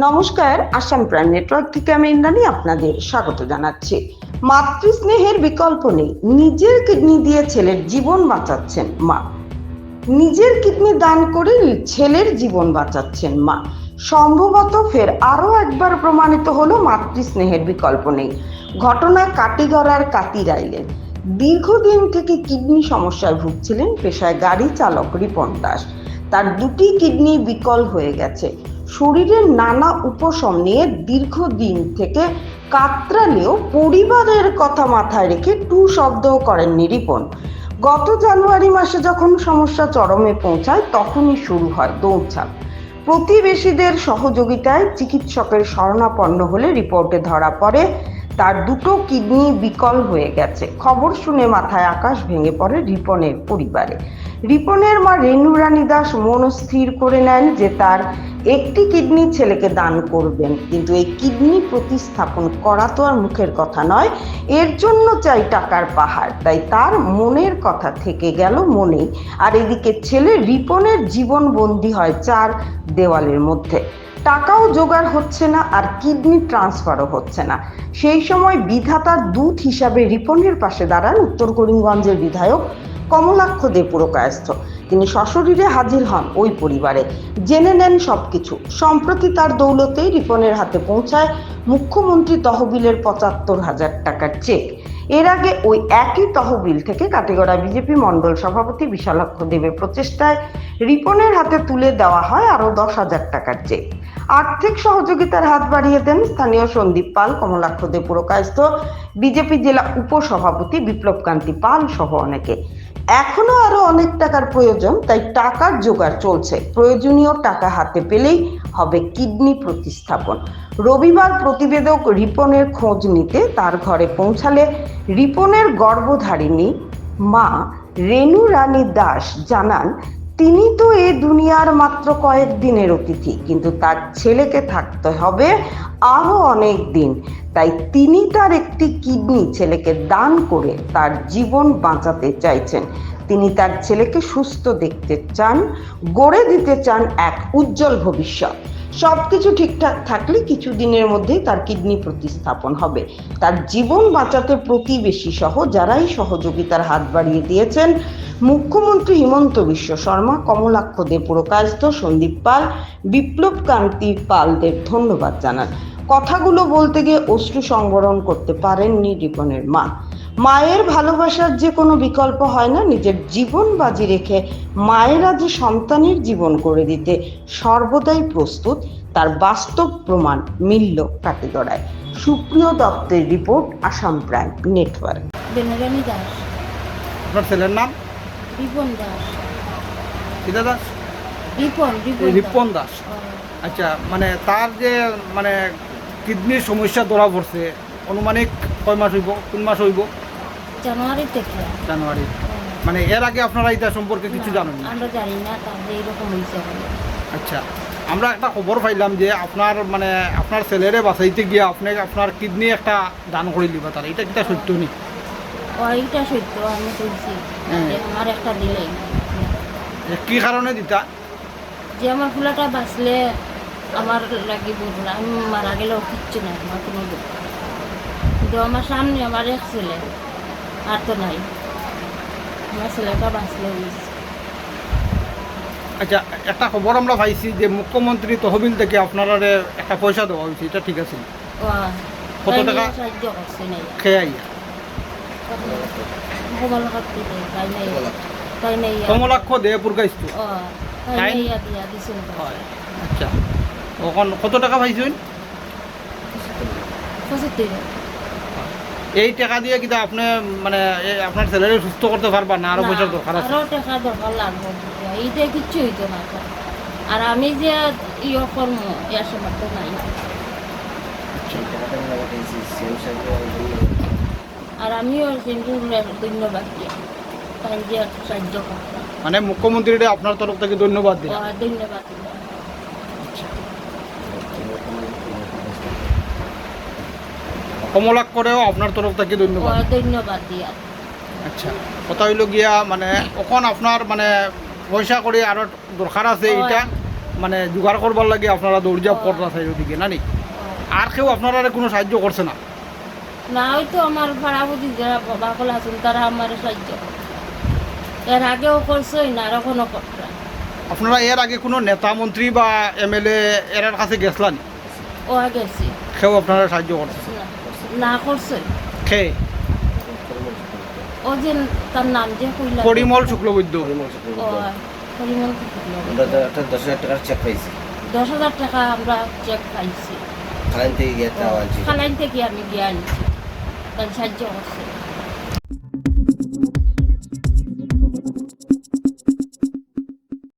নমস্কার, Assam prime network থেকে আমি ইন্দ্রাণী আপনাদের স্বাগত জানাচ্ছি। মাতৃস্নেহের বিকল্প নেই। নিজের কিডনি দিয়ে ছেলের জীবন বাঁচাচ্ছেন মা। নিজের কিডনি দান করে ছেলের জীবন বাঁচাচ্ছেন মা। সম্ভবত ফের আরো একবার প্রমাণিত হলো মাতৃস্নেহের বিকল্প নেই। ঘটনা কাটিগড়ার কাতির আইলেন। দীর্ঘদিন থেকে কিডনি সমস্যায় ভুগছিলেন পেশায় গাড়ি চালক রিপন দাস। তার দুটি কিডনি বিকল হয়ে গেছে। শরীরের নানা উপশম নিয়ে দীর্ঘদিন থেকে কাতরালেও পরিবারের কথা মাথায় রেখে টু শব্দও করেননি রিপন। গত জানুয়ারি মাসে যখন সমস্যা চরমে পৌঁছায় তখনই শুরু হয় দৌড়ঝাঁপ। প্রতিবেশীদের সহযোগিতায় চিকিৎসকের শরণাপন্ন হলে রিপোর্টে ধরা পড়ে তার দুটো কিডনি বিকল হয়ে গেছে। খবর শুনে মাথায় আকাশ ভেঙে পড়ে রিপনের পরিবারে। রিপনের মা রেনু রানী দাস মনস্থির করে নেন যে তার একটি কিডনি ছেলেকে দান করবেন, কিন্তু এই কিডনি প্রতিস্থাপন করা তো আর মুখের কথা নয়, এর জন্য চাই টাকার পাহাড়। তাই তার মনের কথা থেকে গেল মনেই, আর এদিকে ছেলে রিপনের জীবন বন্দী হয় চার দেওয়ালের মধ্যে। টাকাও জোগাড় হচ্ছে না, আর কিডনি ট্রান্সফারও হচ্ছে না। সেই সময় বিধাতার দূত হিসাবে রিপনের পাশে দাঁড়ান উত্তর করিমগঞ্জের বিধায়ক কমলাক্ষ দে পুরকায়স্থ। তিনি সশরীরে হাজির হন ওই পরিবারে, জেনে নেন সবকিছু। সম্প্রতি তার দৌলতেই রিপনের হাতে পৌঁছায় মুখ্যমন্ত্রী তহবিলের ৭৫,০০০ টাকার চেক। এর আগে ওই একই তহবিল থেকে কাটিগড়া বিজেপি মণ্ডল সভাপতি বিশালাক্ষ দেবের প্রচেষ্টায় রিপনের হাতে তুলে দেওয়া হয় আরো ১০,০০০ টাকার চেক। আর্থিক সহযোগিতার হাত বাড়িয়ে দেন স্থানীয় সন্দীপ পাল, কমলাক্ষ দে পুরকায়স্থ, বিজেপি জেলা উপসভাপতি বিপ্লব কান্তি পাল সহ অনেকে। এখনো আরো অনেক টাকার প্রয়োজন, তাই টাকার জোগাড় চলছে। প্রয়োজনীয় টাকা হাতে পেলেই হবে কিডনি প্রতিস্থাপন। রবিবার প্রতিবেদক রিপনের খোঁজ নিতে তার ঘরে পৌঁছালে রিপনের গর্ভধারিণী মা রেনু রানী দাস জানান, তিনি তো এ দুনিয়ার মাত্র কয়েকদিনের অতিথি, কিন্তু তার ছেলেকে থাকতে হবে আরো অনেক দিন। তাই তিনি তার একটি কিডনি ছেলেকে দান করে তার জীবন বাঁচাতে চাইছেন। তিনি তার ছেলেকে সুস্থ দেখতে চান, গড়ে দিতে চান এক উজ্জ্বল ভবিষ্যৎ। সবকিছু ঠিকঠাক থাকলে কিছুদিনের মধ্যেই তার কিডনি প্রতিস্থাপন হবে। তার জীবন বাঁচাতে প্রতিবেশী সহ যারাই সহযোগিতার হাত বাড়িয়ে দিয়েছেন, মুখ্যমন্ত্রী হিমন্ত বিশ্ব শর্মা, কমলাক্ষ দে পুরকায়স্থ, সন্দীপ পাল, বিপ্লব কান্তি পালদের ধন্যবাদ জানান। কথাগুলো বলতে গিয়ে অশ্রু সংবরণ করতে পারেননি রিপনের মা। মায়ের ভালোবাসার যে কোনো বিকল্প হয় না। নিজের জীবন বাজি রেখে মায়েরা যে সন্তানের জীবন করে দিতে সর্বদাই প্রস্তুত, তার বাস্তব প্রমাণ মিলল কাটিগড়ায়। সুপ্রিয় দত্তের report, Assam prime network. Benarani Das. আপনার ছেলের নাম? রিপন দাস। কিদা দাস? রিপন দাস। আচ্ছা, মানে তার যে মানে কিডনির সমস্যা ধরা পড়ছে, অনুমানিক কয় মাস হইব, কোন মাস হইব? জানুয়ারি থেকে। জানুয়ারি। মানে এর আগে আপনারা এটা সম্পর্কে কিছু জানেন না? আমরা জানি না তাহলে এরকম হয়েছে। আচ্ছা, আমরা একটা খবর পাইলাম যে আপনার মানে আপনার ছেলেরে বাঁচাইতে গিয়ে আপনার কিডনি একটা দান করে দিবা, তার এটা কিটা সত্য নি? এইটা সত্য, আমি বলছি আমার একটা দিলেই। কি কারণে দিতা? যে আমার ফুলাটা বাঁচলে আমার লাগি বলবো না, আমি মারা গেলেও কিচ্ছু নাই, আমার কোনো দুঃখ। কিন্তু আমার সামনে আমার এক ছেলে, আর তো নাই। আমার ছেলেটা বাঁচলে হয়েছে। আচ্ছা, একটা খবর আমরা পাইছি যে মুখ্যমন্ত্রী তহবিল থেকে আপনারা একটা পয়সা দেওয়া হয়েছে, এটা ঠিক আছে? কত টাকা? সাহায্য করছে নাই খেয়ে আইয়া কমলাক্ষ দে পুরকায়স্থ। আচ্ছা, ওখান কত টাকা পাইছেন? এই টাকা দিয়ে কিন্তু আপনি মানে আপনার ছেলেরে সুস্থ করতে পারবা না? আরো পয়সার দরকার আছে? আরো টাকা দরকার লাগবে, এইটা কিচ্ছু হইতো না। আর আমি যে ইয়ে করবো এর সমর্থ নাই। আর আমিও কিন্তু ধন্যবাদ দিই, তাই যে সাহায্য করতাম। মানে মুখ্যমন্ত্রীরা আপনার তরফ থেকে ধন্যবাদ দিই। ধন্যবাদ। কমলাক্ষরেও আপনার তরফ থেকে ধন্যবাদ দিয়া। আচ্ছা, কথা হইল গিয়া মানে ওখান আপনার মানে পয়সা করে আরো দরকার আছে, এটা মানে জোগাড় করবার লাগে আপনারা দৌড়জাপ করতে চাই ওদিকে নানি আর কেউ আপনারা কোনো সাহায্য করছে না? না হয়তো আমার ভাড়াবুদি যারা বাকল আছেন তারা আমার সাহায্য করে। এর আগেও করছোই না আর এখনও করতে। আপনারা এর আগে কোনো নেতা মন্ত্রী বা এমএলএ এর কাছে গেছলেন? ও গেছি কেউ আপনারা সাহায্য করছে না করছোই। খে ও যে তার নাম যে কইলা পরিমল শুক্লবৈদ্য। ও পরিমল আমরা তো একটা 10,000 টাকার চেক পাইছি 10,000 টাকা আমরা চেক পাইছি খালাইন থেকে গিয়ে একটা আনছি খালাইন থেকে আমি গিয়ে আনছি তার সাহায্য করছে।